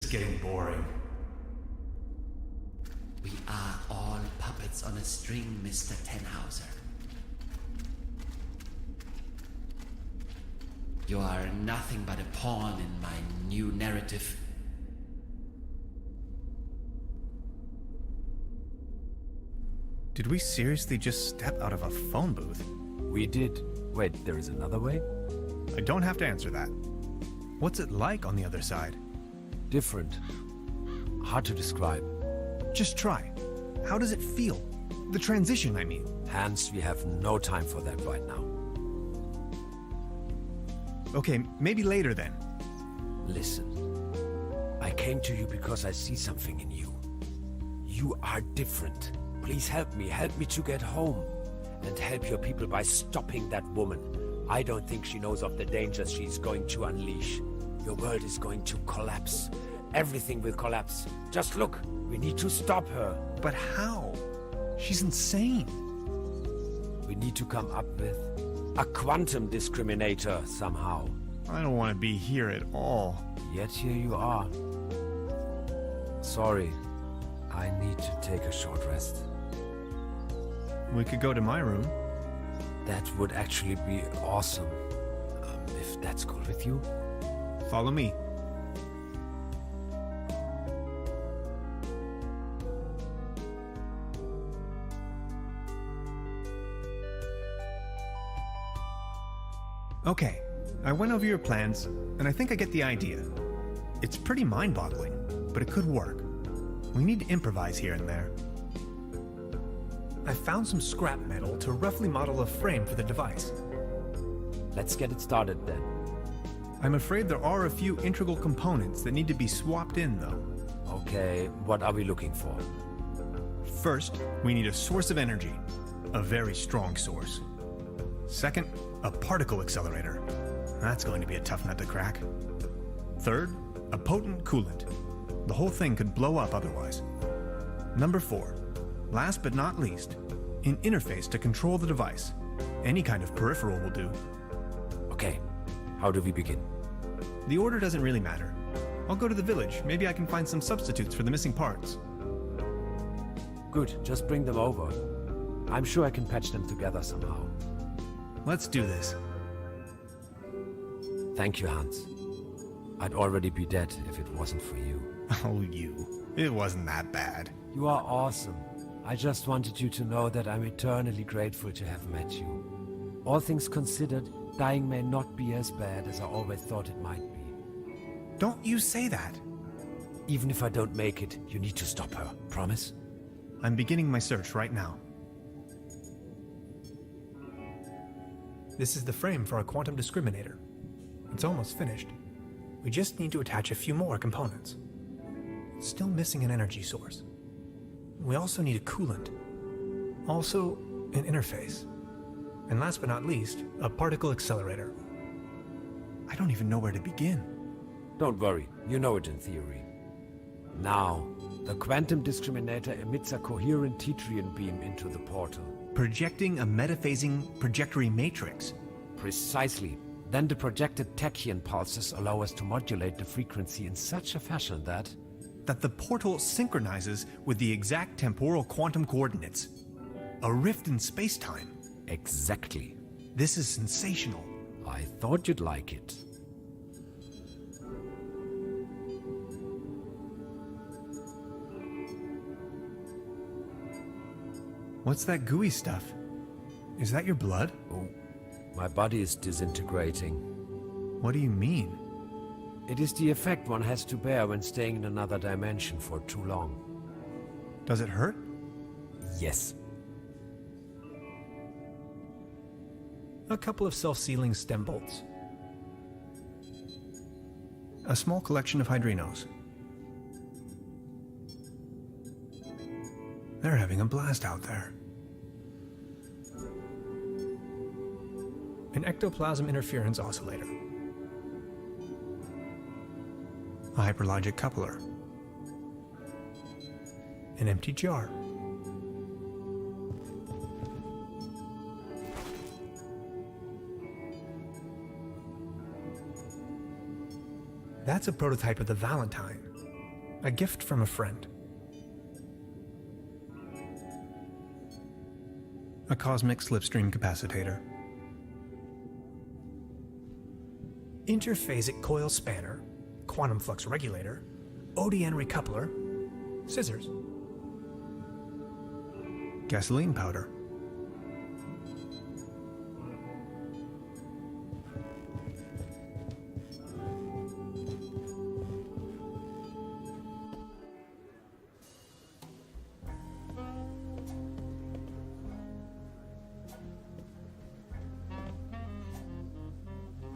getting boring. We are all puppets on a string, Mr. Tannhauser. You are nothing but a pawn in my new narrative. Did we seriously just step out of a phone booth? We did. Wait, there is another way? I don't have to answer that. What's it like on the other side? Different. Hard to describe. Just try. How does it feel? The transition, I mean. Hans, we have no time for that right now. Okay, maybe later then. Listen. I came to you because I see something in you. You are different. Please help me to get home. And help your people by stopping that woman. I don't think she knows of the dangers she's going to unleash. Your world is going to collapse. Everything will collapse. Just look, we need to stop her. But how? She's insane. We need to come up with a quantum discriminator somehow. I don't want to be here at all. Yet here you are. Sorry, I need to take a short rest. We could go to my room. That would actually be awesome. If that's cool with you. Follow me. Okay, I went over your plans, and I think I get the idea. It's pretty mind-boggling, but it could work. We need to improvise here and there. I found some scrap metal to roughly model a frame for the device. Let's get it started then. I'm afraid there are a few integral components that need to be swapped in, though. Okay, what are we looking for? First, we need a source of energy, a very strong source. Second, a particle accelerator. That's going to be a tough nut to crack. Third, a potent coolant. The whole thing could blow up otherwise. Number 4, last but not least, an interface to control the device. Any kind of peripheral will do. Okay, how do we begin? The order doesn't really matter. I'll go to the village. Maybe I can find some substitutes for the missing parts. Good, just bring them over. I'm sure I can patch them together somehow. Let's do this. Thank you, Hans. I'd already be dead if it wasn't for you. Oh, you. It wasn't that bad. You are awesome. I just wanted you to know that I'm eternally grateful to have met you. All things considered, dying may not be as bad as I always thought it might be. Don't you say that. Even if I don't make it, you need to stop her. Promise? I'm beginning my search right now. This is the frame for our quantum discriminator. It's almost finished. We just need to attach a few more components. It's still missing an energy source. We also need a coolant. Also, an interface. And last but not least, a particle accelerator. I don't even know where to begin. Don't worry, you know it in theory. Now, the quantum discriminator emits a coherent Tetrian beam into the portal. Projecting a metaphasing trajectory matrix. Precisely. Then the projected tachyon pulses allow us to modulate the frequency in such a fashion that the portal synchronizes with the exact temporal quantum coordinates. A rift in space-time. Exactly. This is sensational. I thought you'd like it. What's that gooey stuff? Is that your blood? Oh, my body is disintegrating. What do you mean? It is the effect one has to bear when staying in another dimension for too long. Does it hurt? Yes. A couple of self-sealing stem bolts. A small collection of hydrinos. They're having a blast out there. An ectoplasm interference oscillator. A hyperlogic coupler. An empty jar. That's a prototype of the Valentine. A gift from a friend. A cosmic slipstream capacitator. Interphasic coil spanner. Quantum flux regulator. ODN recoupler. Scissors. Gasoline powder.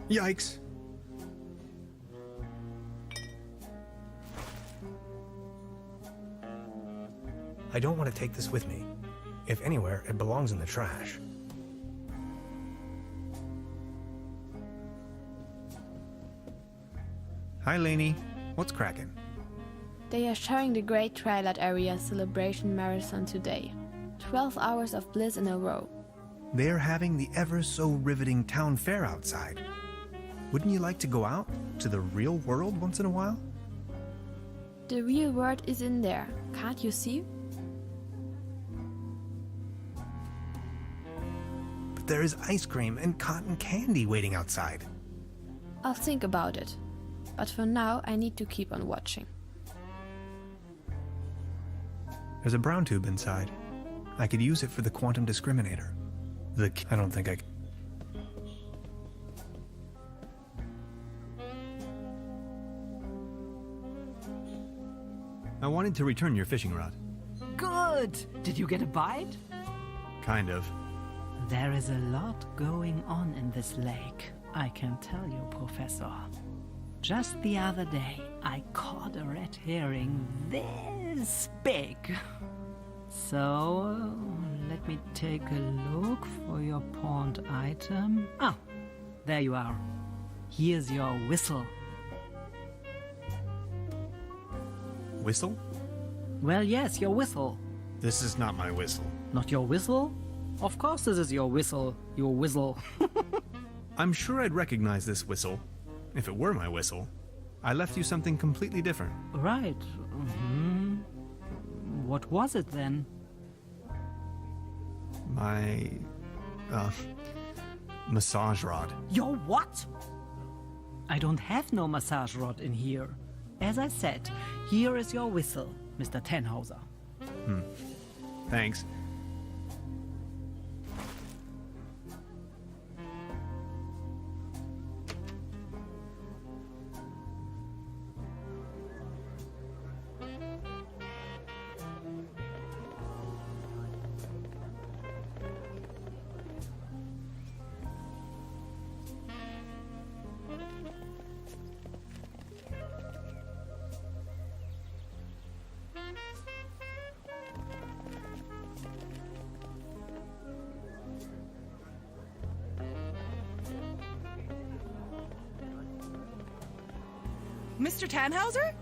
Yikes. I don't want to take this with me. If anywhere, it belongs in the trash. Hi, Lainey. What's cracking? They are showing the Great Twilight Area Celebration Marathon today. 12 hours of bliss in a row. They're having the ever-so-riveting town fair outside. Wouldn't you like to go out to the real world once in a while? The real world is in there, can't you see? But there is ice cream and cotton candy waiting outside. I'll think about it. But for now, I need to keep on watching. There's a brown tube inside. I could use it for the quantum discriminator. I don't think I... I wanted to return your fishing rod. Good! Did you get a bite? Kind of. There is a lot going on in this lake, I can tell you, Professor. Just the other day, I caught a red herring this big. So, let me take a look for your pawned item. Ah, there you are. Here's your whistle. Whistle? Well, yes, your whistle. This is not my whistle. Not your whistle? Of course this is your whistle, your whistle. I'm sure I'd recognize this whistle if it were my whistle. I left you something completely different. Right. What was it then? My... massage rod. Your what? I don't have no massage rod in here. As I said, here is your whistle, Mr. Tannhauser. Thanks. Mr. Tannhauser?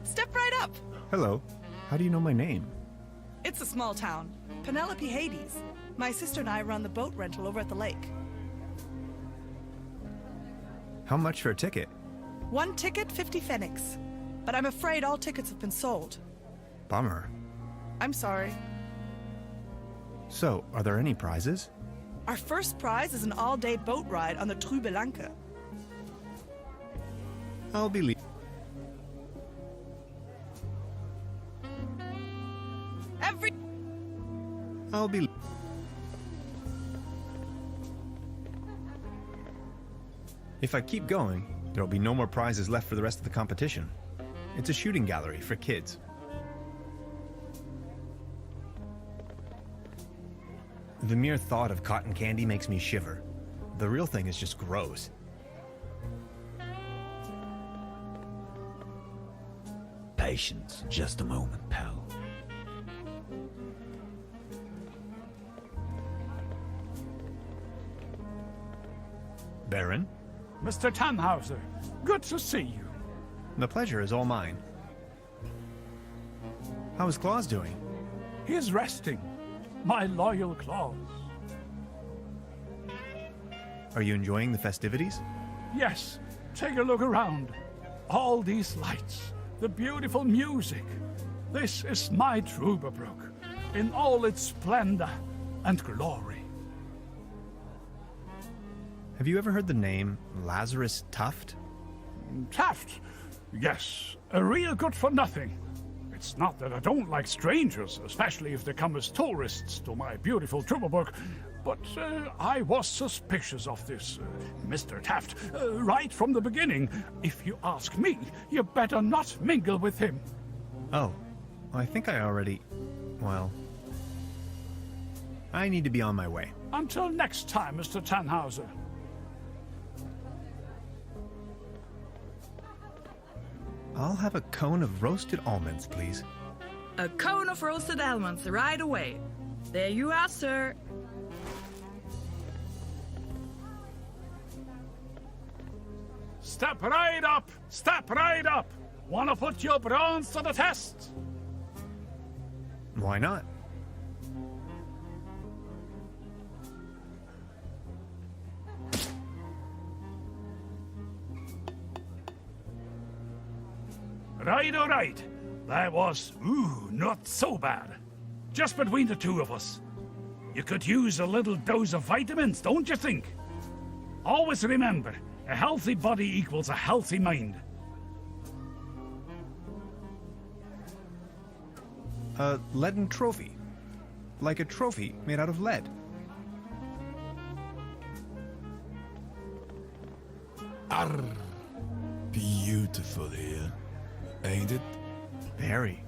Step right up. Hello. How do you know my name? It's a small town. Penelope Hades. My sister and I run the boat rental over at the lake. How much for a ticket? 1 ticket, 50 pfennigs. But I'm afraid all tickets have been sold. Bummer. I'm sorry. So, are there any prizes? Our first prize is an all-day boat ride on the Truberbrook. I'll be If I keep going, there'll be no more prizes left for the rest of the competition. It's a shooting gallery for kids. The mere thought of cotton candy makes me shiver. The real thing is just gross. Patience, just a moment, pal. Baron, Mr. Tannhauser, good to see you. the pleasure is all mine. How is Claus doing? He is resting, my loyal Claus. Are you enjoying the festivities? Yes, take a look around. All these lights, the beautiful music. This is my Truberbrook, in all its splendor and glory. Have you ever heard the name Lazarus Taft? Taft, yes, a real good-for-nothing. It's not that I don't like strangers, especially if they come as tourists to my beautiful Truberbrook, but I was suspicious of this Mr. Taft right from the beginning. If you ask me, you better not mingle with him. Oh, I think I already... well... I need to be on my way. Until next time, Mr. Tannhauser. I'll have a cone of roasted almonds, please. A cone of roasted almonds right away. There you are, sir. Step right up! Step right up! Wanna put your brains to the test? Why not? Right, all right. That was, not so bad. Just between the two of us. You could use a little dose of vitamins, don't you think? Always remember, a healthy body equals a healthy mind. A leaden trophy. Like a trophy made out of lead. Arr, beautiful here, ain't it? Very.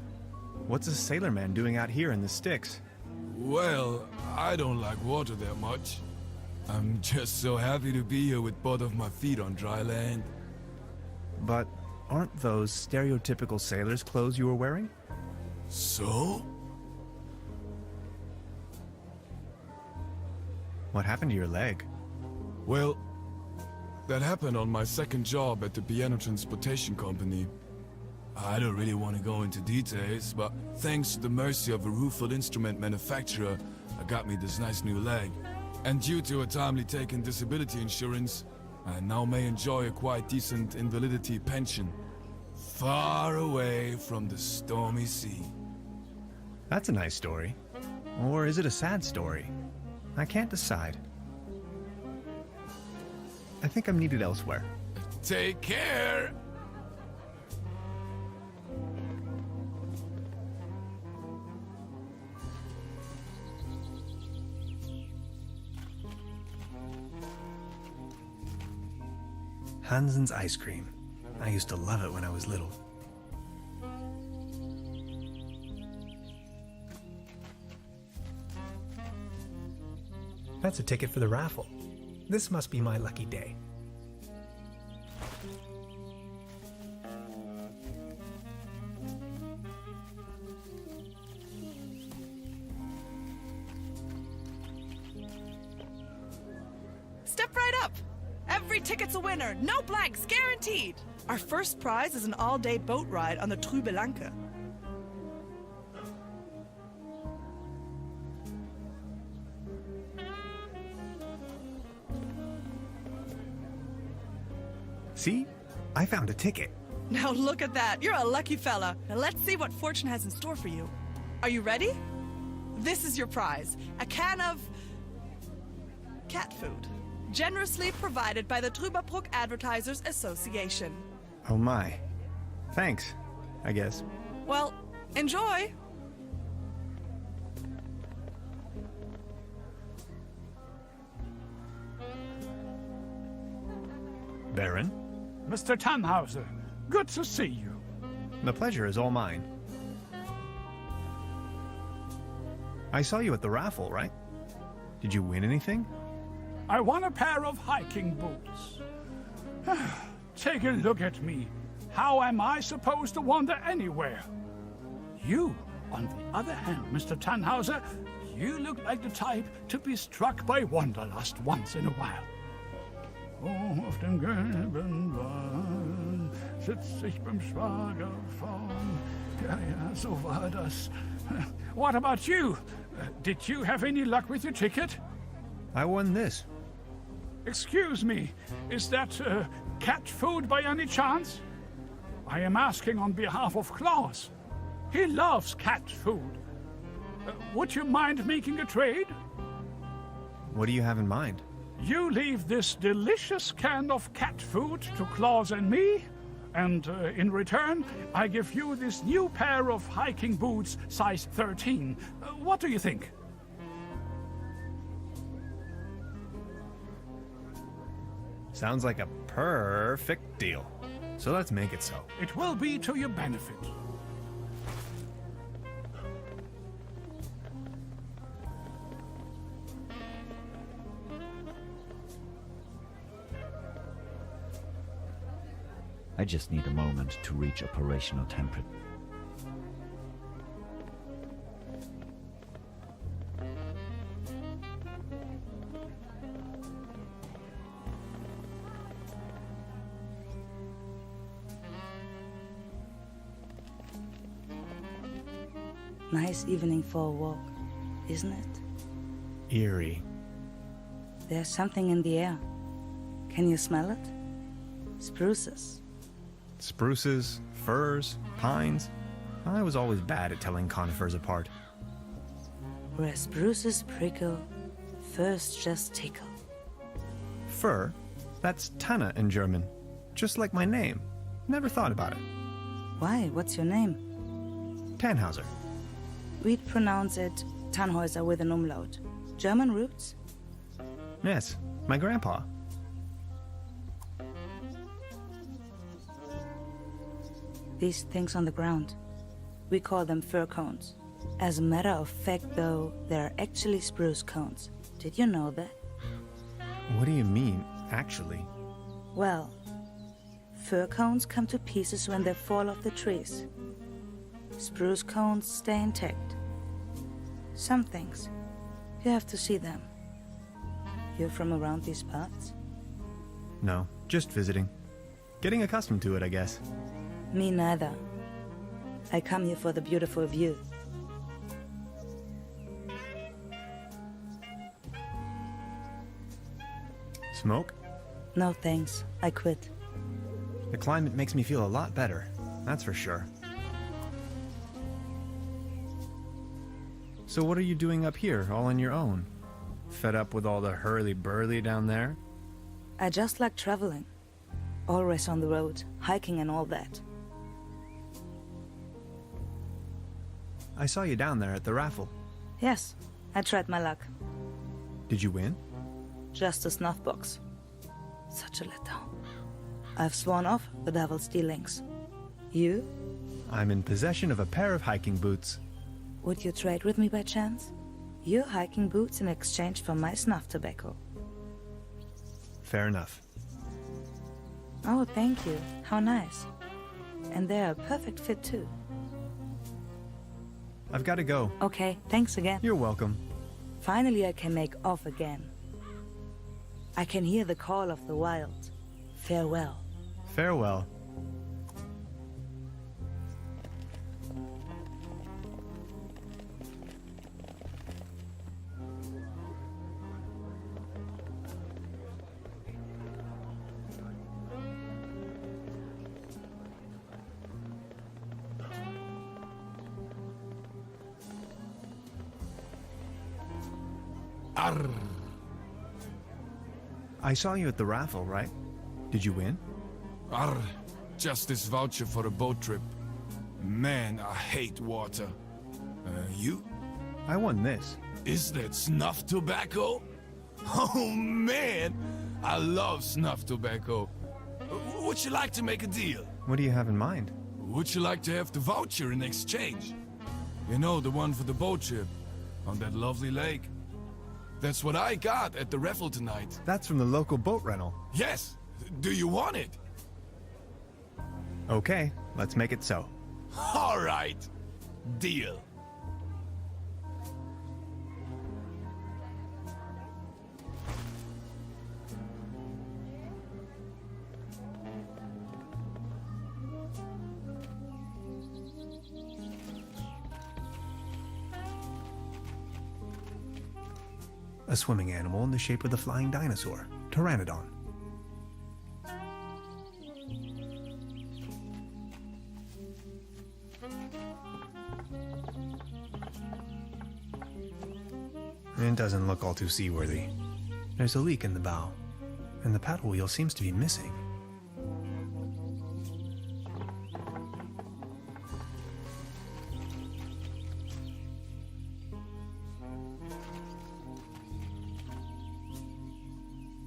What's a sailor man doing out here in the sticks? Well, I don't like water that much. I'm just so happy to be here with both of my feet on dry land. But aren't those stereotypical sailor's clothes you were wearing? So? What happened to your leg? Well, that happened on my second job at the piano transportation company. I don't really want to go into details, but thanks to the mercy of a rueful instrument manufacturer, I got me this nice new leg. And due to a timely taken disability insurance, I now may enjoy a quite decent invalidity pension. Far away from the stormy sea. That's a nice story. Or is it a sad story? I can't decide. I think I'm needed elsewhere. Take care! Hansen's ice cream. I used to love it when I was little. That's a ticket for the raffle. This must be my lucky day. Step right up. Every ticket's a winner. No blanks, guaranteed. Our first prize is an all-day boat ride on the Truberbrook. See? I found a ticket. Now look at that. You're a lucky fella. Now let's see what fortune has in store for you. Are you ready? This is your prize. A can of cat food. Generously provided by the Truberbrook Advertisers Association. Oh my. Thanks, I guess. Well, enjoy. Baron? Mr. Tannhauser, good to see you. The pleasure is all mine. I saw you at the raffle, right? Did you win anything? I won a pair of hiking boots. Take a look at me. How am I supposed to wander anywhere? You, on the other hand, Mr. Tannhauser, you look like the type to be struck by wanderlust once in a while. Oh, auf dem gelben Wal sitz ich beim Schwager vorn. Ja, so war das. What about you? Did you have any luck with your ticket? I won this. Excuse me, is that cat food by any chance? I am asking on behalf of Klaus. He loves cat food. Would you mind making a trade? What do you have in mind? You leave this delicious can of cat food to Klaus and me, and in return, I give you this new pair of hiking boots, size 13. What do you think? Sounds like a perfect deal. So let's make it so. It will be to your benefit. I just need a moment to reach operational temperature. Nice evening for a walk, isn't it? Eerie. There's something in the air. Can you smell it? Spruces. Spruces, firs, pines. I was always bad at telling conifers apart. Where spruces prickle, firs just tickle. Fir? That's Tanne in German. Just like my name. Never thought about it. Why? What's your name? Tannhauser. We'd pronounce it Tannhauser with an umlaut. German roots? Yes, my grandpa. These things on the ground. We call them fir cones. As a matter of fact, though, they're actually spruce cones. Did you know that? What do you mean, actually? Well, fir cones come to pieces when they fall off the trees. Spruce cones stay intact. Some things, you have to see them. You're from around these parts? No, just visiting. Getting accustomed to it, I guess. Me neither. I come here for the beautiful view. Smoke? No thanks, I quit. The climate makes me feel a lot better, that's for sure. So what are you doing up here, all on your own? Fed up with all the hurly-burly down there? I just like traveling. Always on the road, hiking and all that. I saw you down there at the raffle. Yes, I tried my luck. Did you win? Just a snuff box. Such a letdown. I've sworn off the devil's dealings. You? I'm in possession of a pair of hiking boots. Would you trade with me by chance? Your hiking boots in exchange for my snuff tobacco. Fair enough. Oh, thank you. How nice. And they're a perfect fit too. I've got to go. Okay, thanks again. You're welcome. Finally I can make off again. I can hear the call of the wild. Farewell. Farewell. Arr. I saw you at the raffle, right? Did you win? Arr. Just this voucher for a boat trip. Man, I hate water. You? I won this. Is that snuff tobacco? Oh man, I love snuff tobacco. Would you like to make a deal? What do you have in mind? Would you like to have the voucher in exchange? You know, the one for the boat trip on that lovely lake. That's what I got at the raffle tonight. That's from the local boat rental. Yes. Do you want it? Okay, let's make it so. All right. Deal. A swimming animal in the shape of the flying dinosaur, Pteranodon. It doesn't look all too seaworthy. There's a leak in the bow, and the paddle wheel seems to be missing.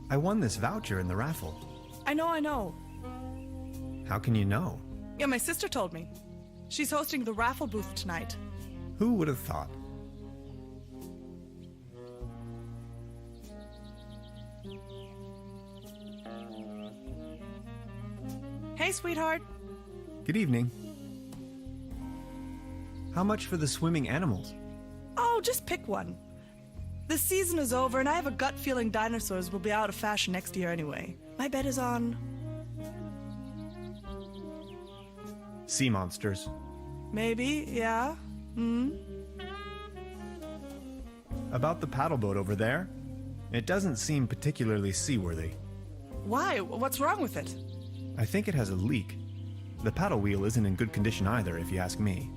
I won this voucher in the raffle. I know. How can you know? Yeah, my sister told me. She's hosting the raffle booth tonight. Who would have thought? Hey, sweetheart. Good evening. How much for the swimming animals? Oh, just pick one. The season is over, and I have a gut feeling dinosaurs will be out of fashion next year anyway. My bet is on... Sea monsters. Maybe, yeah. About the paddle boat over there? It doesn't seem particularly seaworthy. Why? What's wrong with it? I think it has a leak. The paddle wheel isn't in good condition either, if you ask me.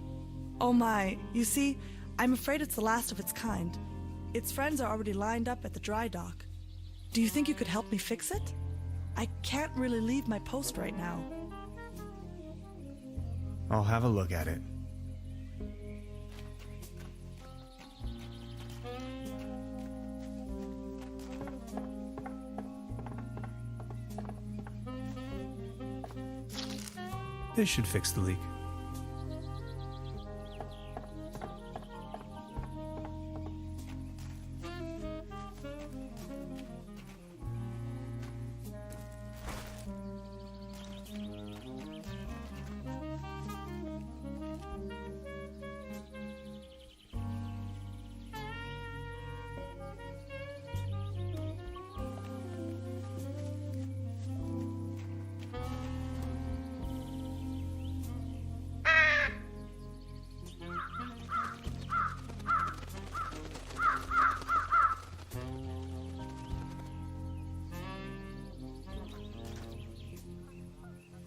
Oh my. You see, I'm afraid it's the last of its kind. Its friends are already lined up at the dry dock. Do you think you could help me fix it? I can't really leave my post right now. I'll have a look at it. This should fix the leak.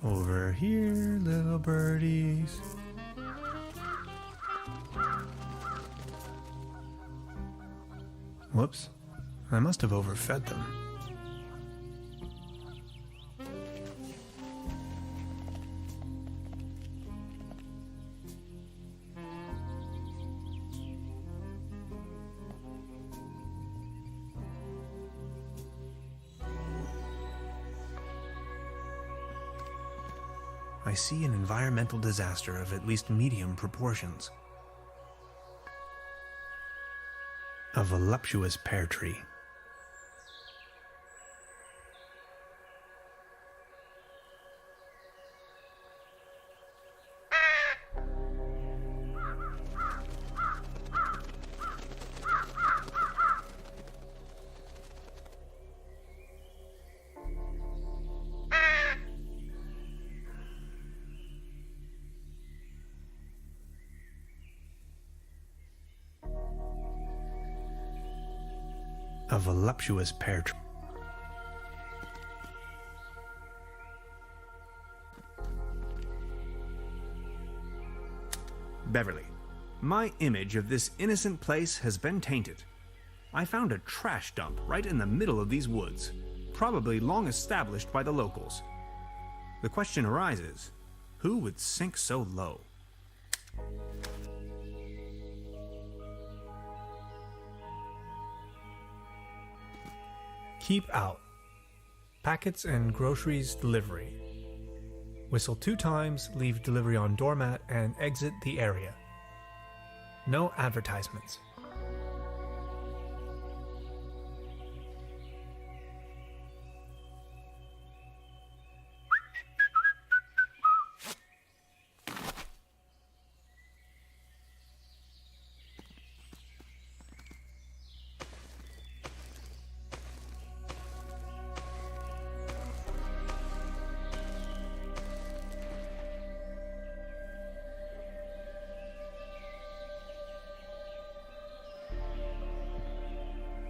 Over here, little birdies. Whoops. I must have overfed them. I see an environmental disaster of at least medium proportions. A voluptuous pear tree. A voluptuous pear tree. Beverly, my image of this innocent place has been tainted. I found a trash dump right in the middle of these woods, probably long established by the locals. The question arises, who would sink so low? Keep out. Packets and groceries delivery. Whistle 2 times, leave delivery on doormat, and exit the area. No advertisements.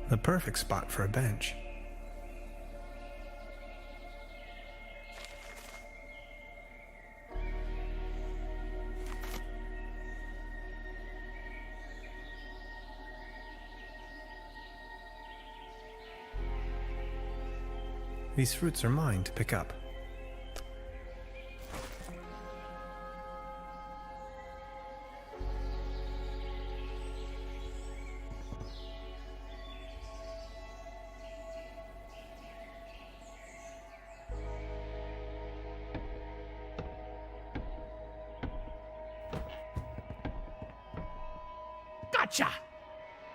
The perfect spot for a bench. These fruits are mine to pick up. Gotcha!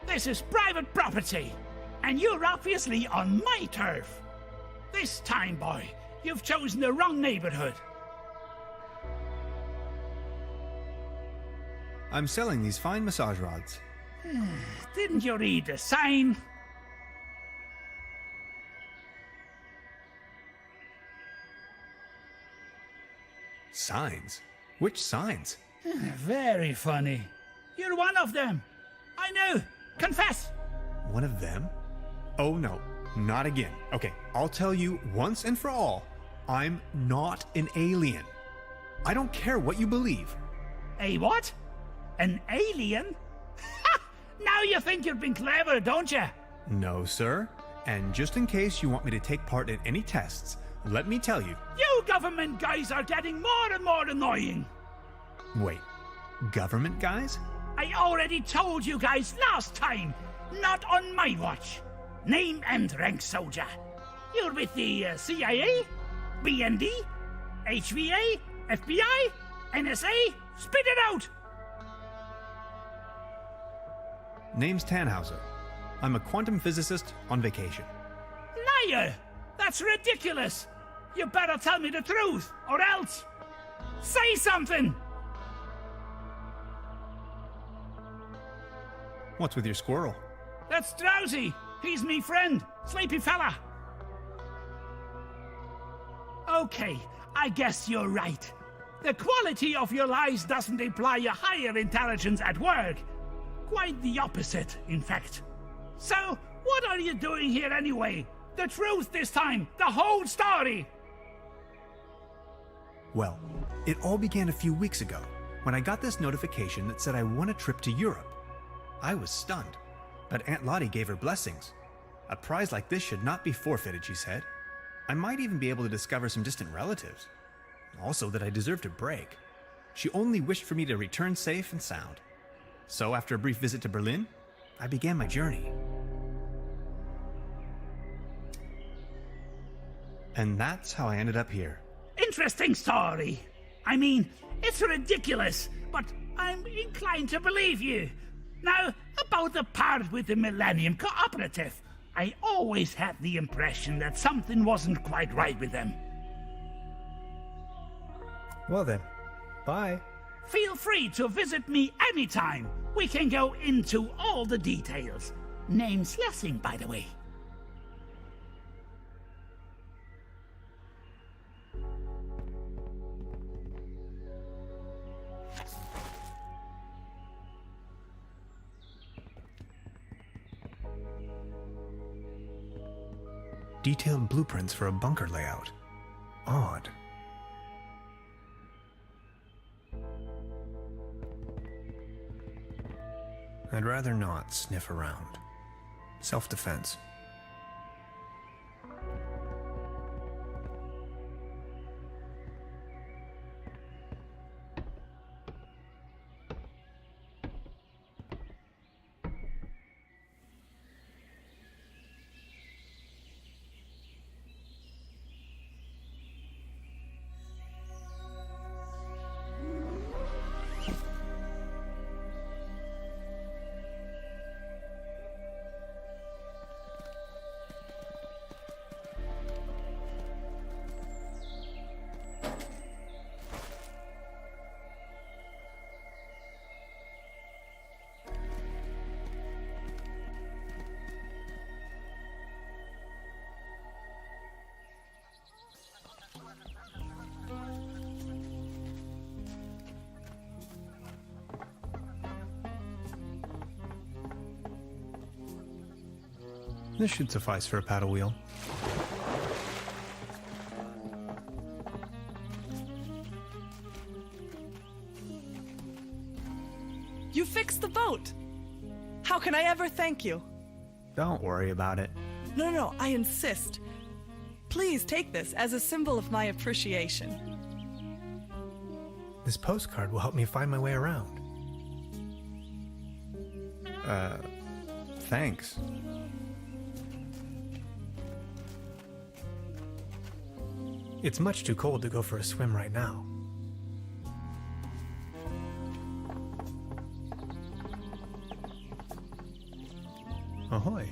This is private property, and you're obviously on my turf. This time, boy, you've chosen the wrong neighborhood. I'm selling these fine massage rods. Didn't you read the sign? Signs? Which signs? Very funny. You're one of them. I know. Confess. One of them? Oh no, not again. Okay, I'll tell you once and for all, I'm not an alien. I don't care what you believe. A what? An alien? Ha! Now you think you've been clever, don't you? No, sir. And just in case you want me to take part in any tests, let me tell you. You government guys are getting more and more annoying. Wait, government guys? I already told you guys last time. Not on my watch. Name and rank soldier. You're with the CIA, BND, HVA, FBI, NSA. Spit it out! Name's Tannhauser. I'm a quantum physicist on vacation. Liar! That's ridiculous! You better tell me the truth, or else... Say something! What's with your squirrel? That's Drowsy. He's me friend, sleepy fella. Okay, I guess you're right. The quality of your lies doesn't imply a higher intelligence at work. Quite the opposite, in fact. So, what are you doing here anyway? The truth this time, the whole story! Well, it all began a few weeks ago, when I got this notification that said I won a trip to Europe. I was stunned, but Aunt Lottie gave her blessings. A prize like this should not be forfeited, she said. I might even be able to discover some distant relatives. Also that I deserved a break. She only wished for me to return safe and sound. So after a brief visit to Berlin, I began my journey. And that's how I ended up here. Interesting story. I mean, it's ridiculous, but I'm inclined to believe you. Now, about the part with the Millennium Cooperative, I always had the impression that something wasn't quite right with them. Well then, bye. Feel free to visit me anytime. We can go into all the details. Name's Lessing, by the way. Detailed blueprints for a bunker layout. Odd. I'd rather not sniff around. Self-defense. This should suffice for a paddle wheel. You fixed the boat! How can I ever thank you? Don't worry about it. No, I insist. Please take this as a symbol of my appreciation. This postcard will help me find my way around. Thanks. It's much too cold to go for a swim right now. Ahoy.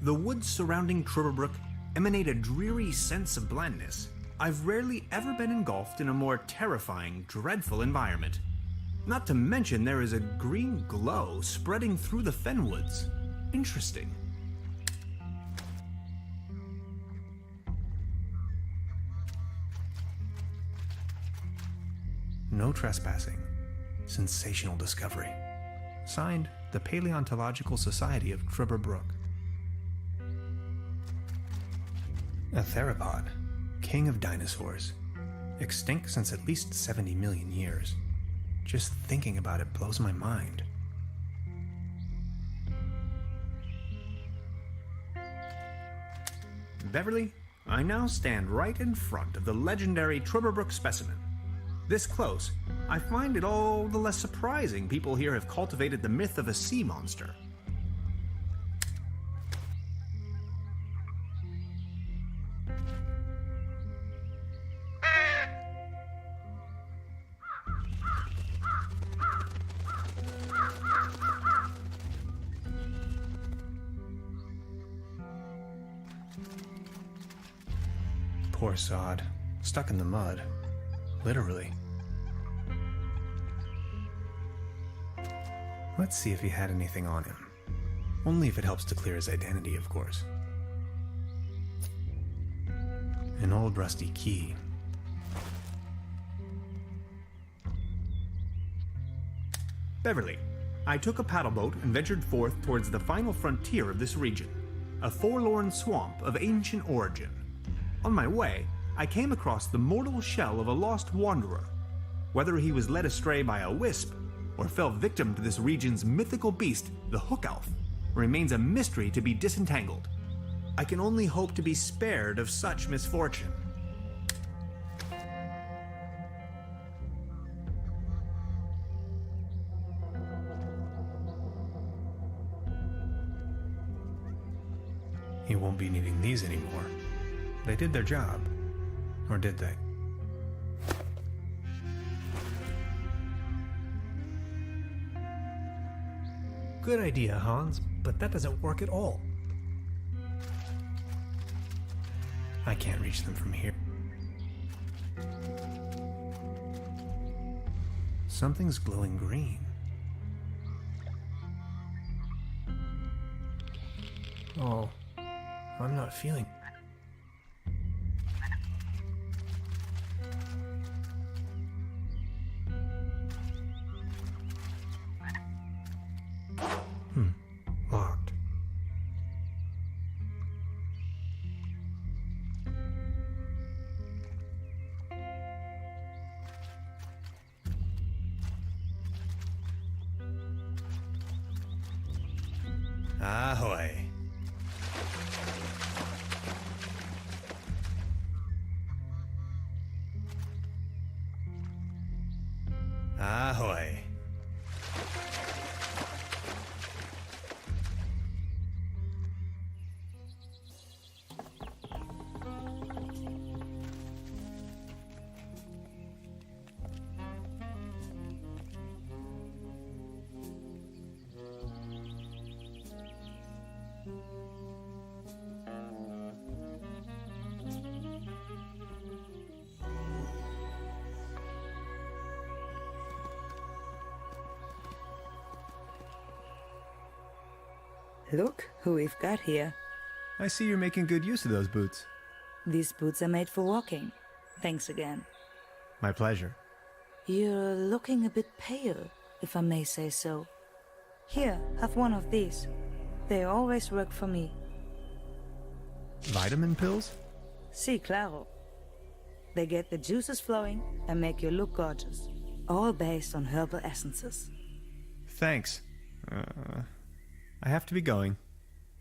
The woods surrounding Truberbrook emanate a dreary sense of blandness. I've rarely ever been engulfed in a more terrifying, dreadful environment. Not to mention there is a green glow spreading through the fenwoods. Interesting. No trespassing. Sensational discovery. Signed, the Paleontological Society of Truberbrook. A theropod, king of dinosaurs. Extinct since at least 70 million years. Just thinking about it blows my mind. Beverly, I now stand right in front of the legendary Truberbrook specimen. This close, I find it all the less surprising people here have cultivated the myth of a sea monster. Poor sod, stuck in the mud. Literally. Let's see if he had anything on him. Only if it helps to clear his identity, of course. An old rusty key. Beverly, I took a paddle boat and ventured forth towards the final frontier of this region, a forlorn swamp of ancient origin. On my way, I came across the mortal shell of a lost wanderer. Whether he was led astray by a wisp or fell victim to this region's mythical beast, the Hook Elf, remains a mystery to be disentangled. I can only hope to be spared of such misfortune. He won't be needing these anymore. They did their job. Or did they? Good idea, Hans, but that doesn't work at all. I can't reach them from here. Something's glowing green. Oh, I'm not feeling. Locked. Ahoy. Ahoy. Look who we've got here. I see you're making good use of those boots. These boots are made for walking. Thanks again. My pleasure. You're looking a bit pale, if I may say so. Here, have one of these. They always work for me. Vitamin pills? Sí, claro. They get the juices flowing and make you look gorgeous. all based on herbal essences. Thanks. I have to be going.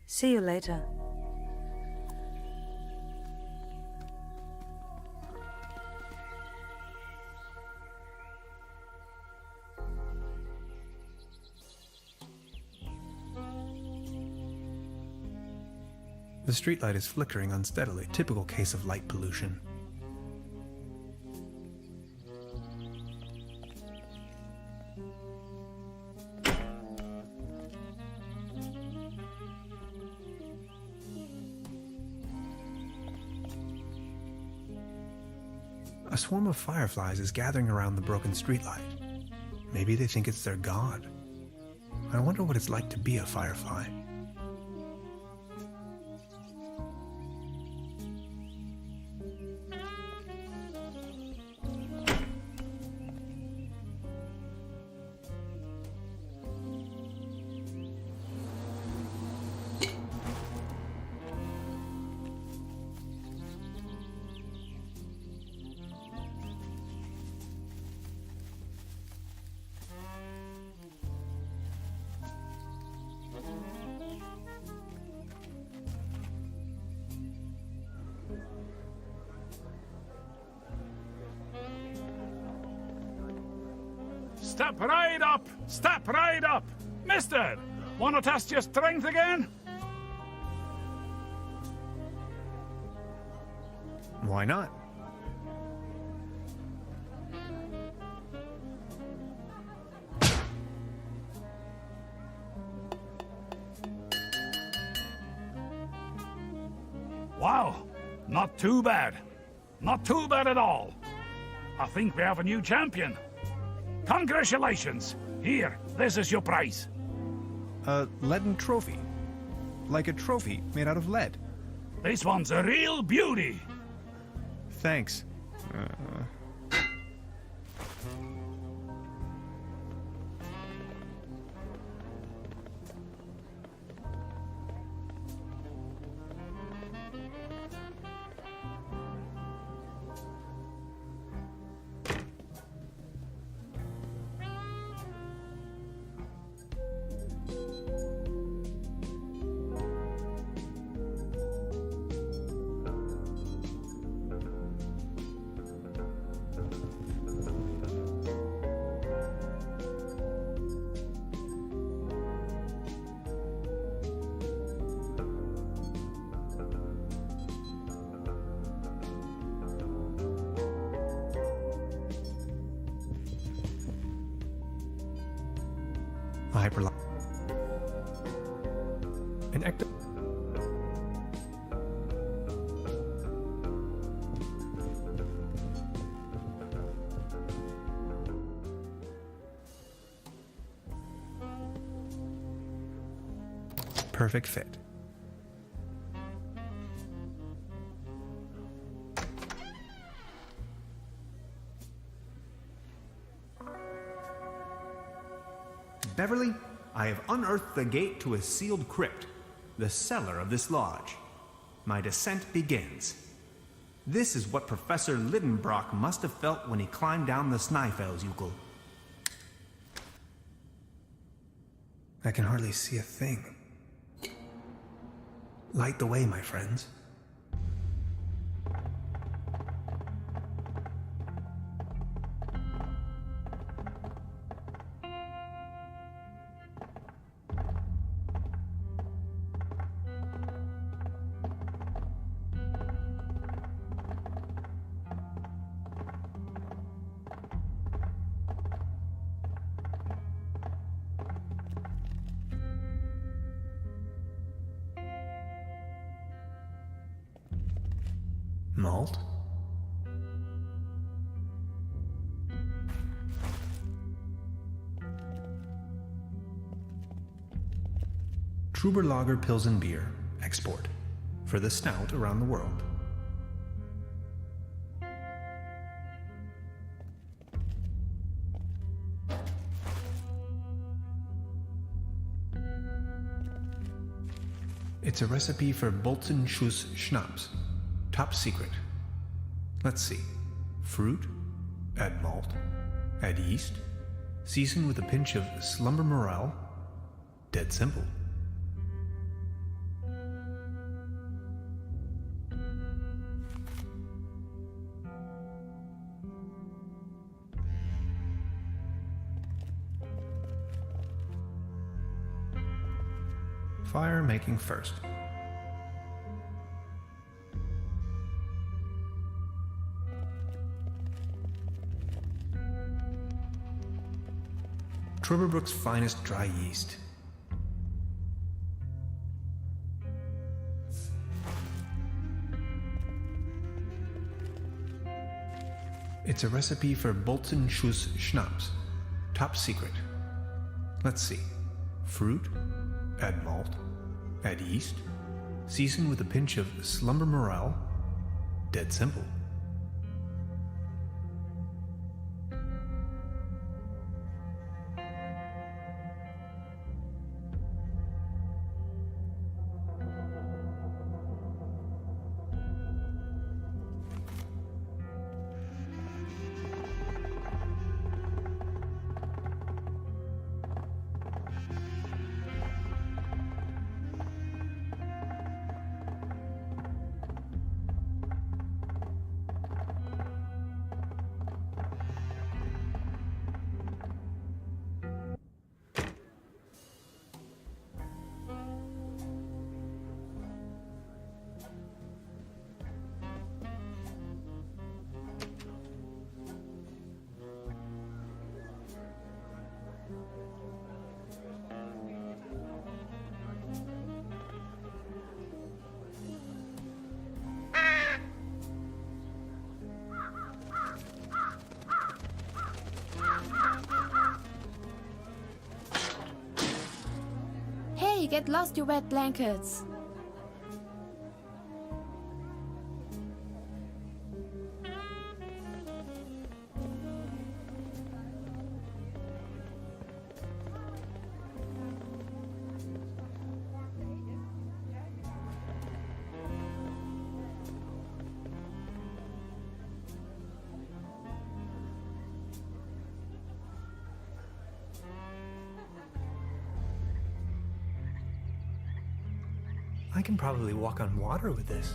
See you later. The streetlight is flickering unsteadily, typical case of light pollution. A swarm of fireflies is gathering around the broken streetlight. Maybe they think it's their god. I wonder what it's like to be a firefly. Step right up! Step right up! Mister, want to test your strength again? Why not? Wow, not too bad. Not too bad at all. I think we have a new champion. Congratulations! Here, this is your prize. A leaden trophy. Like a trophy made out of lead. This one's a real beauty. Thanks. An ecto... Perfect fit. Beverly, I have unearthed the gate to a sealed crypt, the cellar of this lodge. My descent begins. This is what Professor Lidenbrock must have felt when he climbed down the Snæfellsjökull. I can hardly see a thing. Light the way, my friends. Malt? Truberbrook Pilsen beer, export, for the snout around the world. It's a recipe for Bolzenschuss schnapps. Top secret. Let's see. Fruit, add malt, Add yeast. Season with a pinch of slumber morel. Dead simple. Fire making first. Truberbrook's finest dry yeast. It's a recipe for Bolton Schuss Schnapps. Top secret. Let's see. Fruit. Add malt. Add yeast. Season with a pinch of slumber morel. Dead simple. Hey, get lost, you wet blankets! I can probably walk on water with this.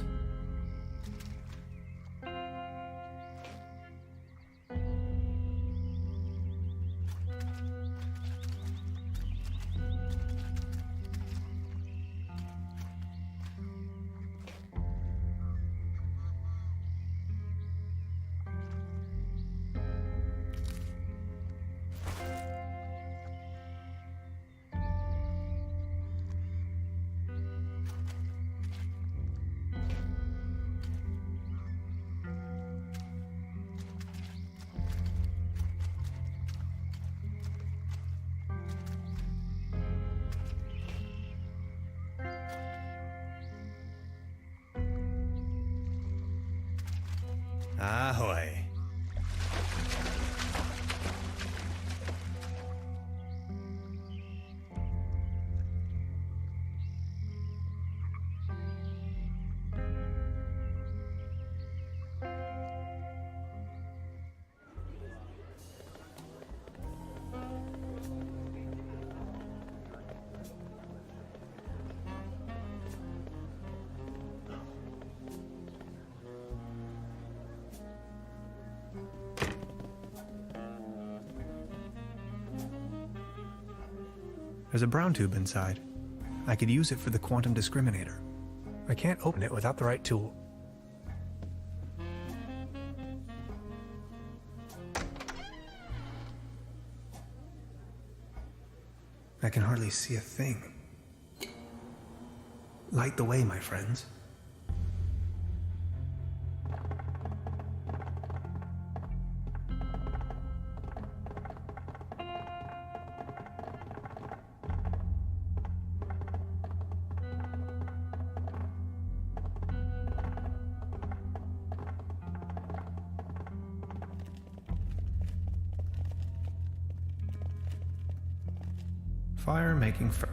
Ahoy. There's a brown tube inside. I could use it for the quantum discriminator. I can't open it without the right tool. I can hardly see a thing. Light the way, my friends. Fire making first.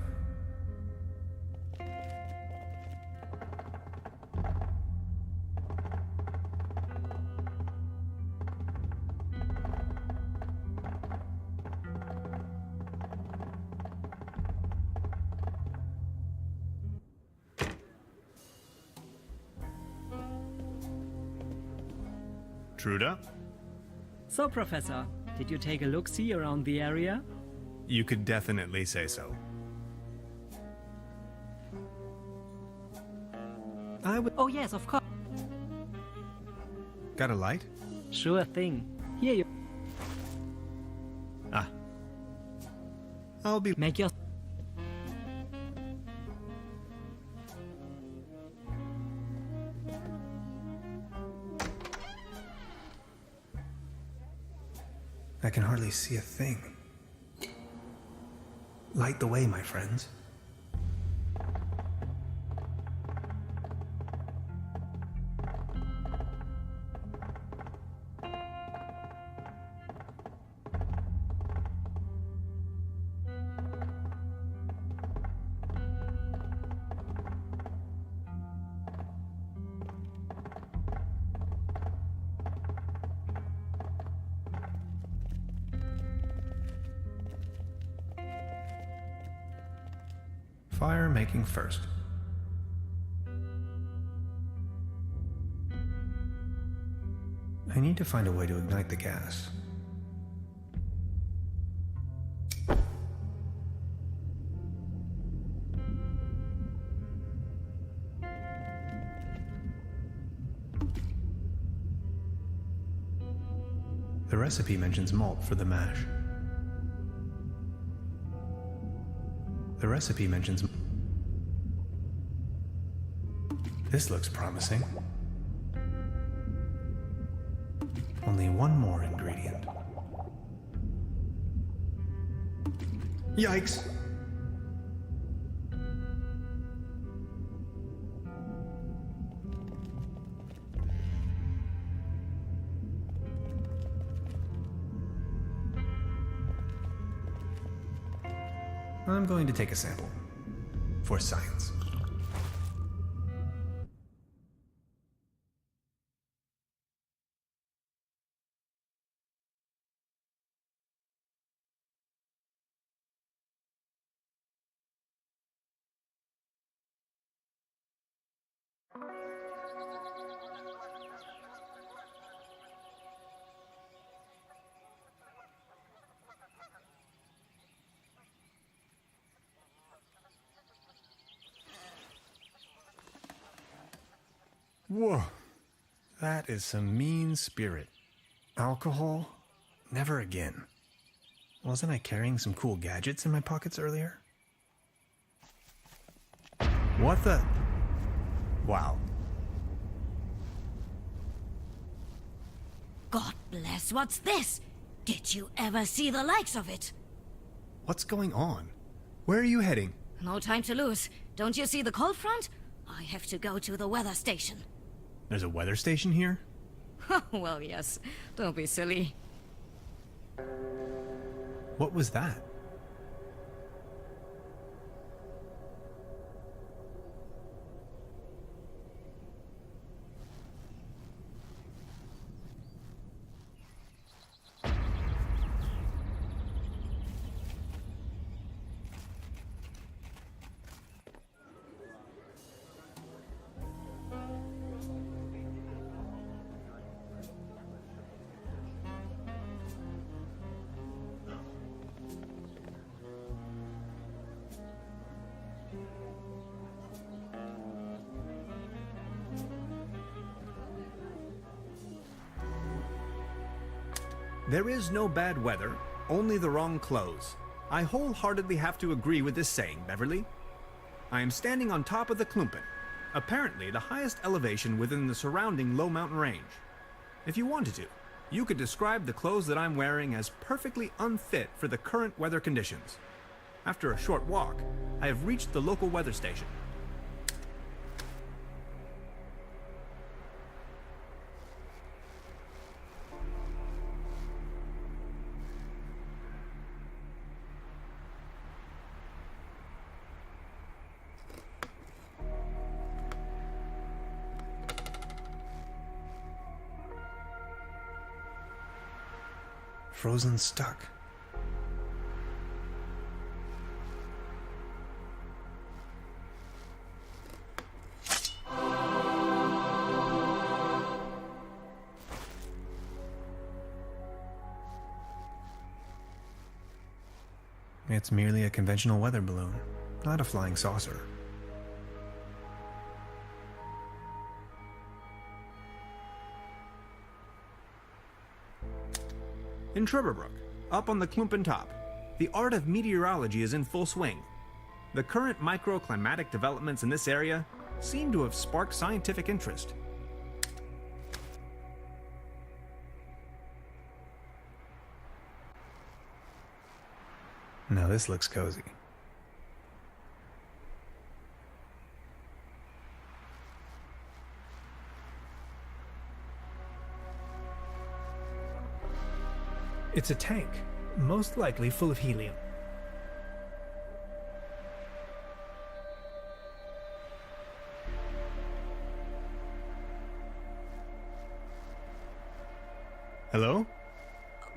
Truda? So, Professor, did you take a look-see around the area? You could definitely say so. Oh yes, of course. Got a light? Sure thing. Here you... Ah. I'll be... Make your... I can hardly see a thing. Light the way, my friends. Fire making first. I need to find a way to ignite the gas. The recipe mentions malt for the mash. The recipe mentions... This looks promising. Only one more ingredient. Yikes! I'm going to take a sample. For science. Whoa, that is some mean spirit. Alcohol? Never again. Wasn't I carrying some cool gadgets in my pockets earlier? What the? Wow. God bless, what's this? Did you ever see the likes of it? What's going on? Where are you heading? No time to lose. Don't you see the cold front? I have to go to the weather station. There's a weather station here? Well, yes. Don't be silly. What was that? There is no bad weather, only the wrong clothes. I wholeheartedly have to agree with this saying, Beverly. I am standing on top of the Klumpen, apparently the highest elevation within the surrounding low mountain range. If you wanted to, you could describe the clothes that I'm wearing as perfectly unfit for the current weather conditions. After a short walk, I have reached the local weather station. Frozen stuck. It's merely a conventional weather balloon, not a flying saucer. In Truberbrook, up on the Klumpen top, the art of meteorology is in full swing. The current microclimatic developments in this area seem to have sparked scientific interest. Now this looks cozy. It's a tank, most likely full of helium. Hello?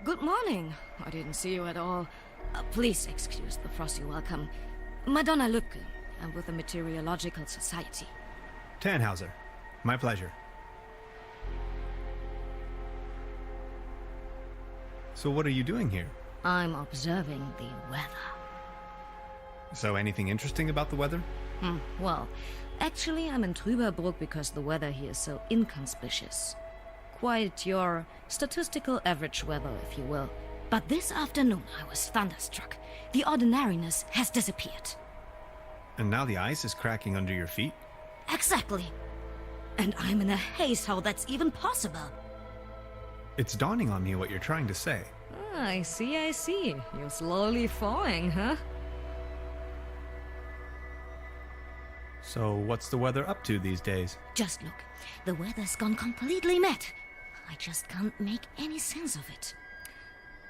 Good morning. I didn't see you at all. Please excuse the frosty welcome. Madonna Lücke. I'm with the Meteorological Society. Tannhauser. My pleasure. So what are you doing here? I'm observing the weather. So anything interesting about the weather? Well, actually I'm in Truberbrook because the weather here is so inconspicuous. Quite your statistical average weather, if you will. But this afternoon I was thunderstruck. The ordinariness has disappeared. And now the ice is cracking under your feet? Exactly. And I'm in a haze how that's even possible. It's dawning on me what you're trying to say. I see. You're slowly falling, huh? So what's the weather up to these days? Just look. The weather's gone completely mad. I just can't make any sense of it.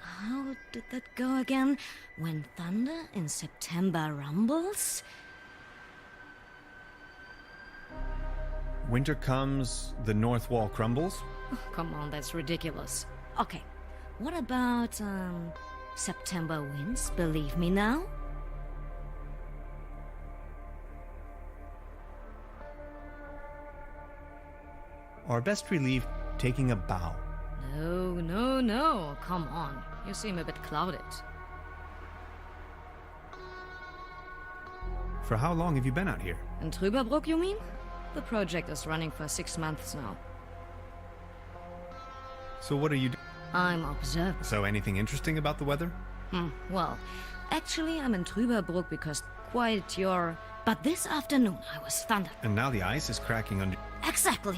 How did that go again? When thunder in September rumbles? Winter comes, the north wall crumbles? Oh, come on, that's ridiculous. Okay, what about, September winds, believe me now? Or best relieved taking a bow. No, come on. You seem a bit clouded. For how long have you been out here? In Truberbrook, you mean? The project is running for 6 months now. So what are you doing? I'm observing. So anything interesting about the weather? Well, actually I'm in Truberbrook because quite your... But this afternoon I was thundered. And now the ice is cracking under... Exactly.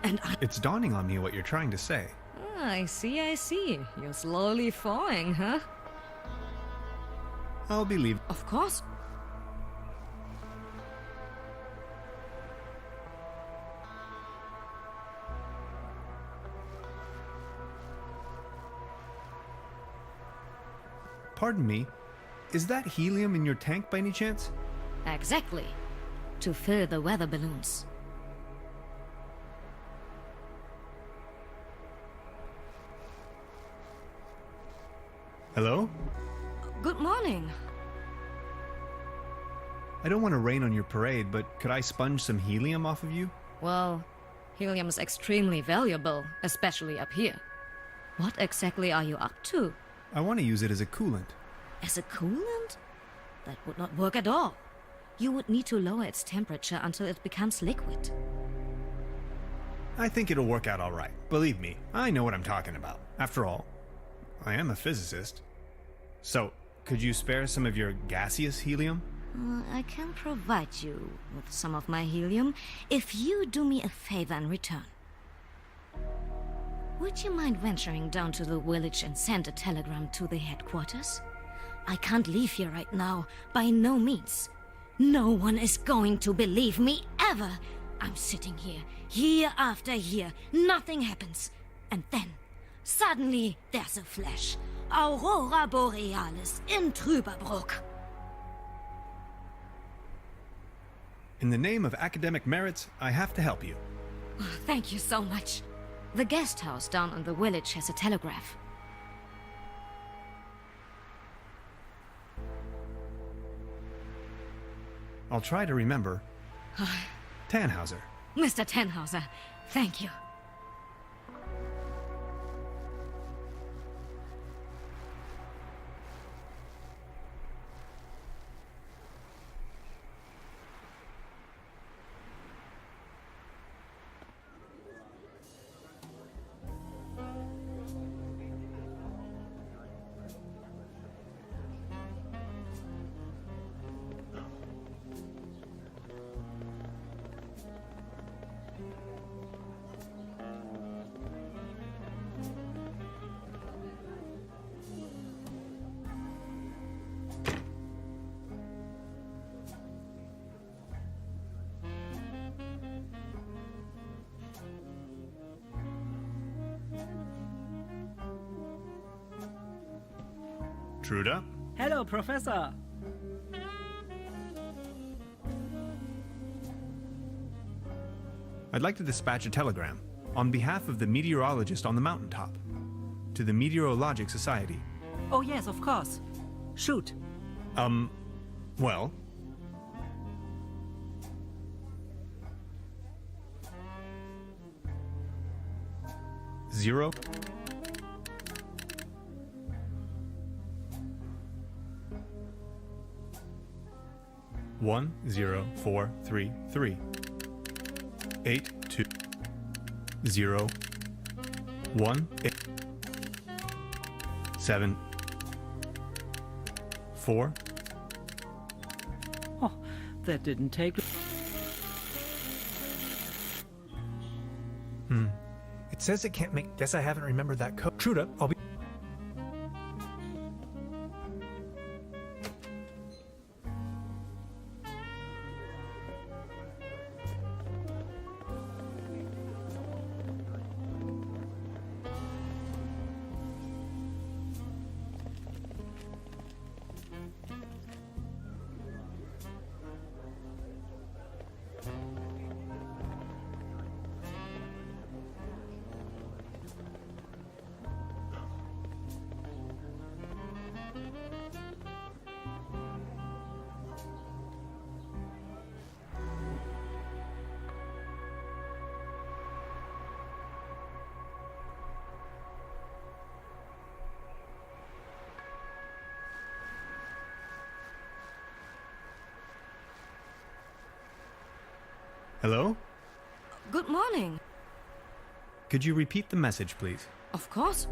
And It's dawning on me what you're trying to say. I see. You're slowly falling, huh? I'll believe. Of course. Pardon me, is that helium in your tank by any chance? Exactly. To fill the weather balloons. Hello? Good morning. I don't want to rain on your parade, but could I sponge some helium off of you? Well, helium is extremely valuable, especially up here. What exactly are you up to? I want to use it as a coolant. As a coolant? That would not work at all. You would need to lower its temperature until it becomes liquid. I think it'll work out all right. Believe me, I know what I'm talking about. After all, I am a physicist. So, could you spare some of your gaseous helium? I can provide you with some of my helium if you do me a favor in return. Would you mind venturing down to the village and send a telegram to the headquarters? I can't leave here right now, by no means. No one is going to believe me ever. I'm sitting here, year after year, nothing happens. And then, suddenly, there's a flash. Aurora Borealis in Truberbrook. In the name of academic merits, I have to help you. Oh, thank you so much. The guest house down in the village has a telegraph. I'll try to remember. Tannhauser. Mr. Tannhauser, thank you. Truda? Hello, Professor. I'd like to dispatch a telegram on behalf of the meteorologist on the mountaintop to the Meteorologic Society. Oh, yes, of course. Shoot. Well... Zero. One, 0, 4, 3, 3. 8, 2, 0, 1, 8, 7, 4. Oh, that didn't take... It says it can't make... Guess I haven't remembered that code. Truda, I'll be... Hello? Good morning. Could you repeat the message, please? Of course.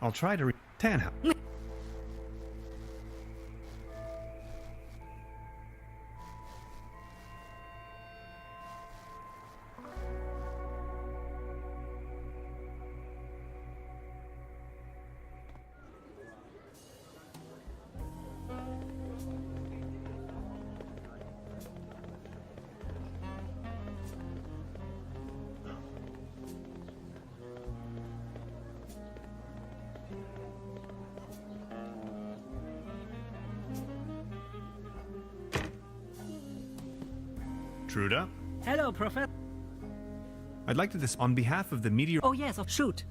I'll try to Tannhauser. Truda? Hello, Professor. I'd like to this on behalf of the meteor... Oh, yes, shoot.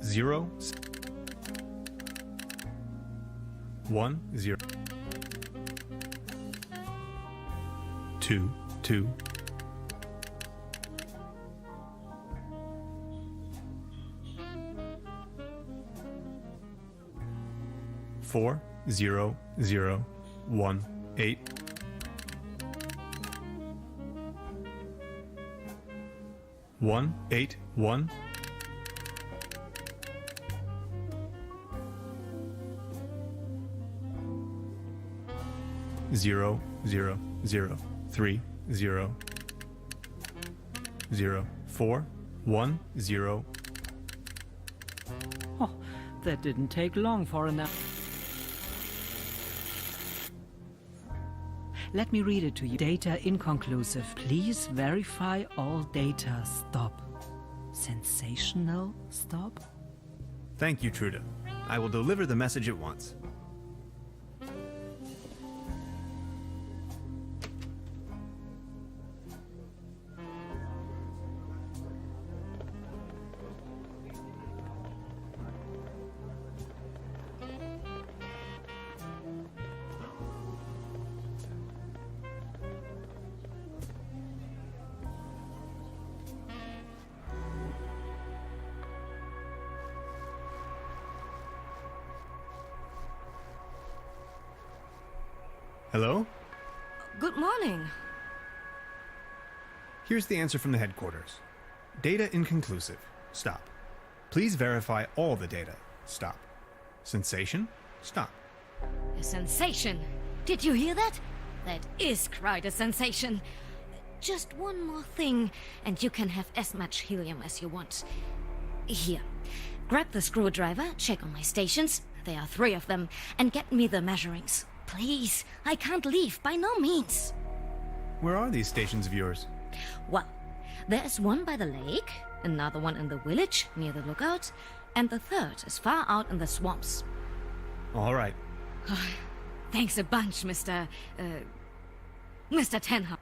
0, 1, 0, 2, 2, 4, 0, 0, 1, 8, 1, 8, 1, 0, 0, 0, 3, 0, 410. Oh, that didn't take long for an... Let me read it to you. Data inconclusive. Please verify all data. Stop. Sensational stop? Thank you, Trude. I will deliver the message at once. Hello? Good morning. Here's the answer from the headquarters. Data inconclusive. Stop. Please verify all the data. Stop. Sensation? Stop. A sensation. Did you hear that? That is quite a sensation. Just one more thing, and you can have as much helium as you want. Here. Grab the screwdriver, check on my stations, there are 3 of them, and get me the measurings. Please, I can't leave, by no means. Where are these stations of yours? Well, there's one by the lake, another one in the village, near the lookout, and the 3rd is far out in the swamps. All right. Thanks a bunch, Mr. Tannhauser.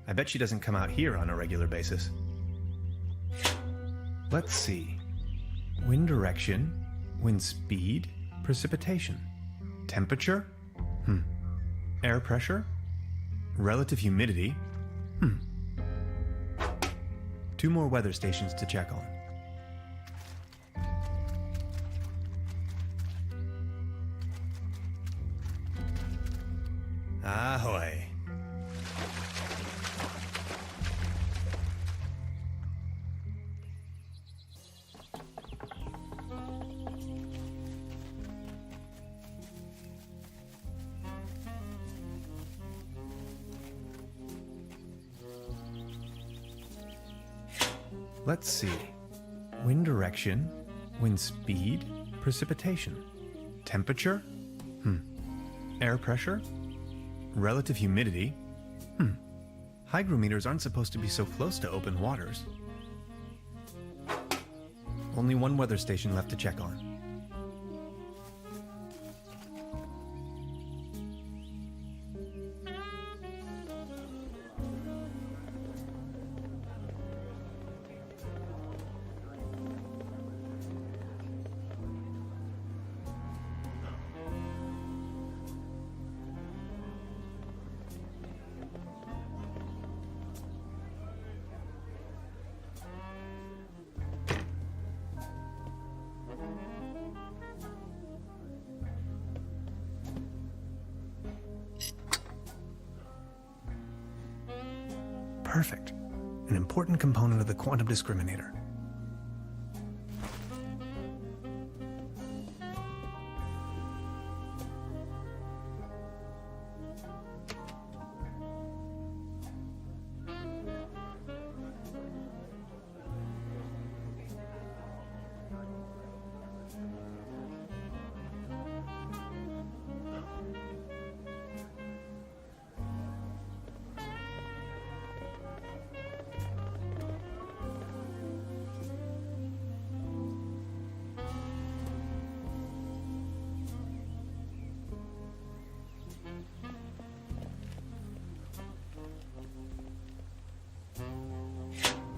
I bet she doesn't come out here on a regular basis. Let's see. Wind direction, wind speed, precipitation. Temperature? Air pressure? Relative humidity? 2 more weather stations to check on. Ahoy. Let's see. Wind direction, wind speed, precipitation. Temperature? Air pressure? Relative humidity? Hygrometers aren't supposed to be so close to open waters. Only 1 weather station left to check on. Perfect. An important component of the quantum discriminator.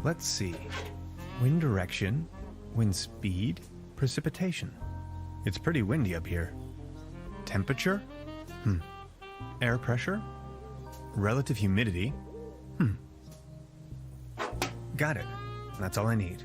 Let's see. Wind direction, wind speed, precipitation. It's pretty windy up here. Temperature? Air pressure? Relative humidity? Got it. That's all I need.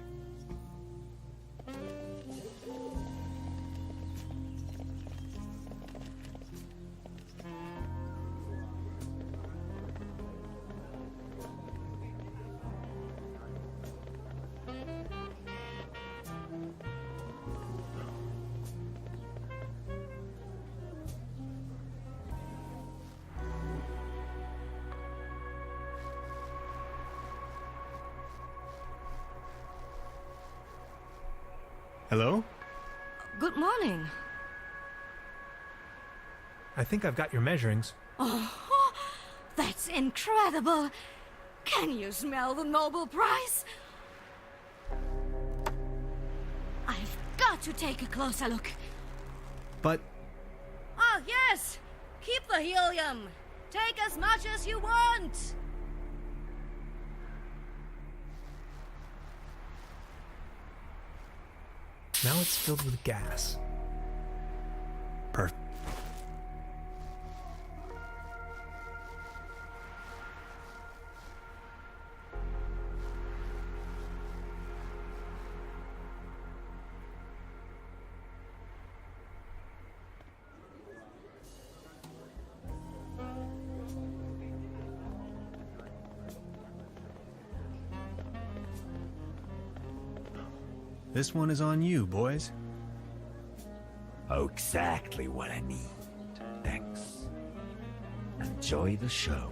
Hello? Good morning. I think I've got your measurings. Oh, that's incredible. Can you smell the Nobel Prize? I've got to take a closer look. But... Oh, yes! Keep the helium! Take as much as you want! Now it's filled with gas. Perfect. This one is on you, boys. Oh, exactly what I need. Thanks. Enjoy the show.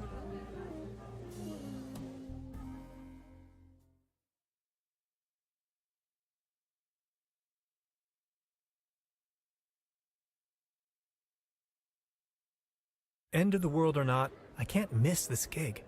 End of the world or not, I can't miss this gig.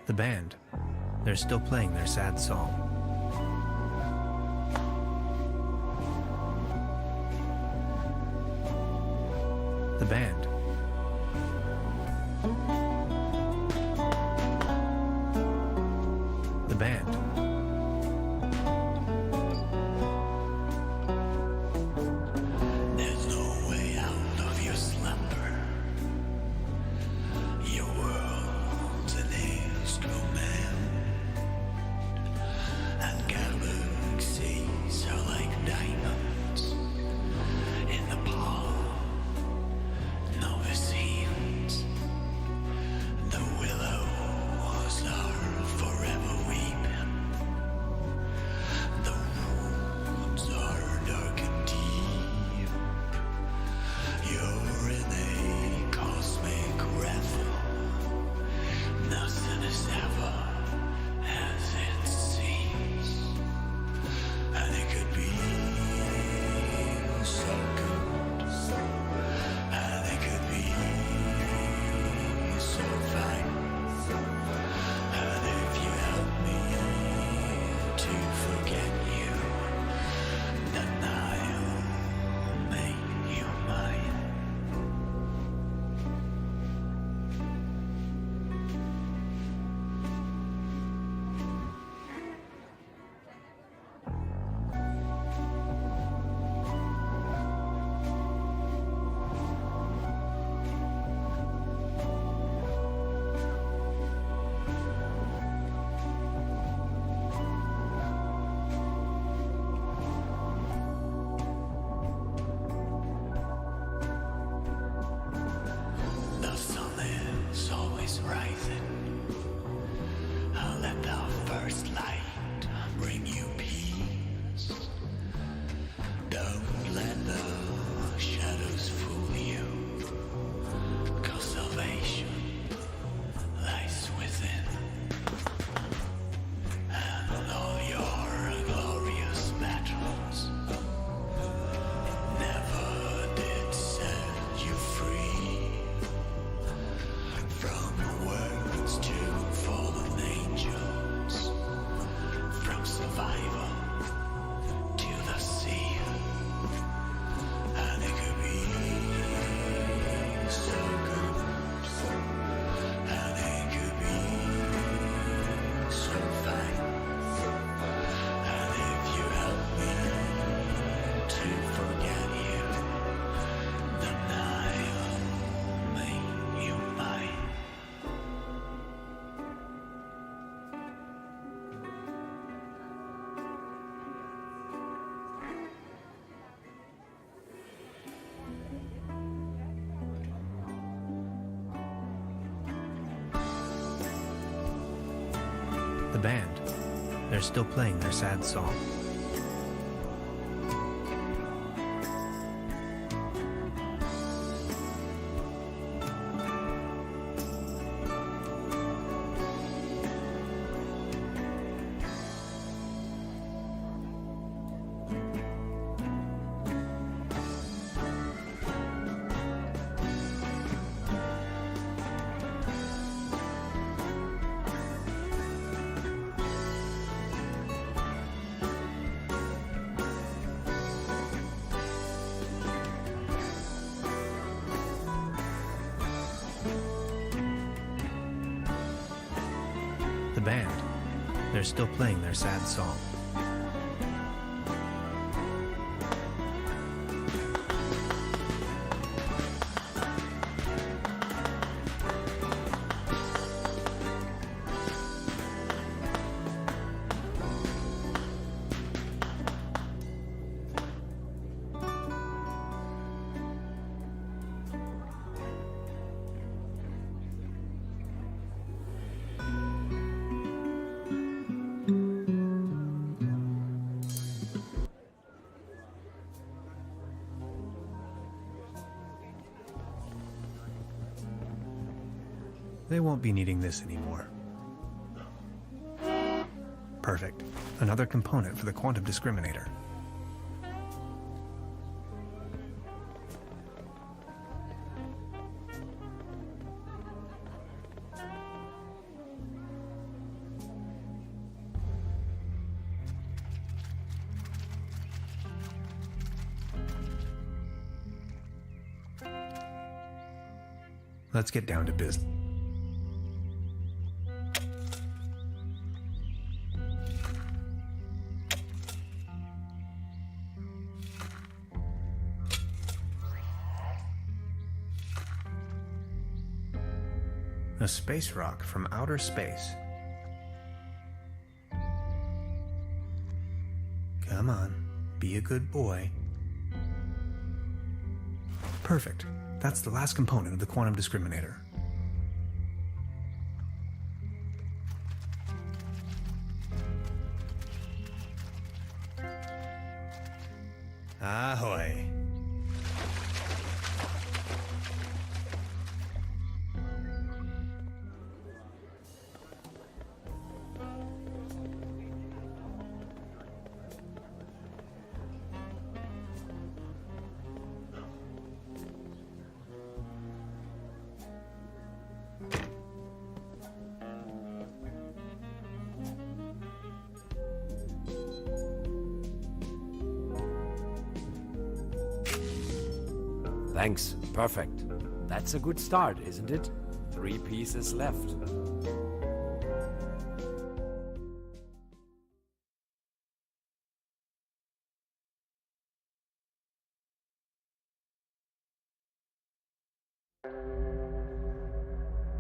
The band. They're still playing their sad song. The band. The band. There's no way out of your slumber. Your world's an instrument, and galaxies are like diamonds in the palm of his hands. The willows are forever weeping. The woods are dark and deep. You're in a cosmic revel. Nothing is ever as it seems, and it could be so good, and it could be so fine. And if you help me to forget you, then I'll make you mine. The sun is always rising. I'll let the first light bring you peace. Don't let the shadows fool you, 'cause salvation The band. They're still playing their sad song. The band. They're still playing their sad song. They won't be needing this anymore. Perfect. Another component for the quantum discriminator. Let's get down to business. A space rock from outer space. Come on, be a good boy. Perfect. That's the last component of the quantum discriminator. Ahoy. Thanks. Perfect. That's a good start, isn't it? 3 pieces left.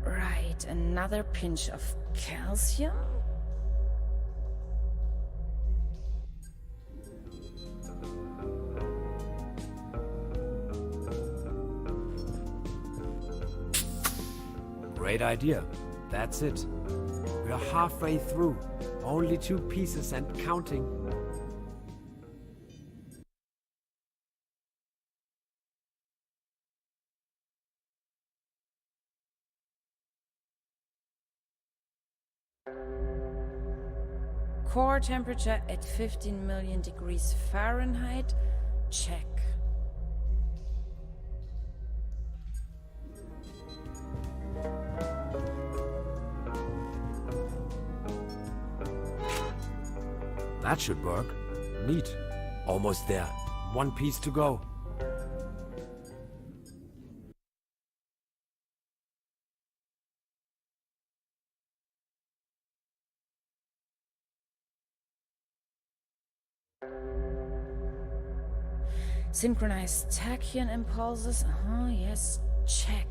Right, another pinch of calcium. Great idea. That's it. We're halfway through. Only 2 pieces and counting. Core temperature at 15 million degrees Fahrenheit. Check. That should work. Neat. Almost there. 1 piece to go. Synchronized tachyon impulses. Yes. Check.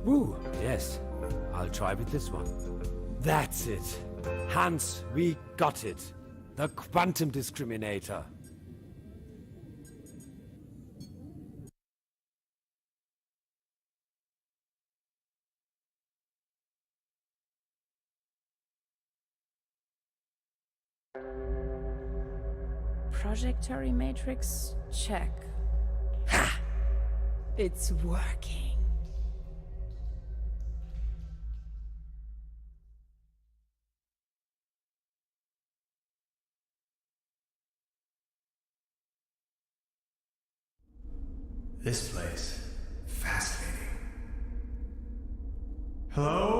Woo, yes. I'll try with this one. That's it. Hans, we got it. The quantum discriminator. Projectory matrix, check. Ha! It's working. This place, fascinating. Hello?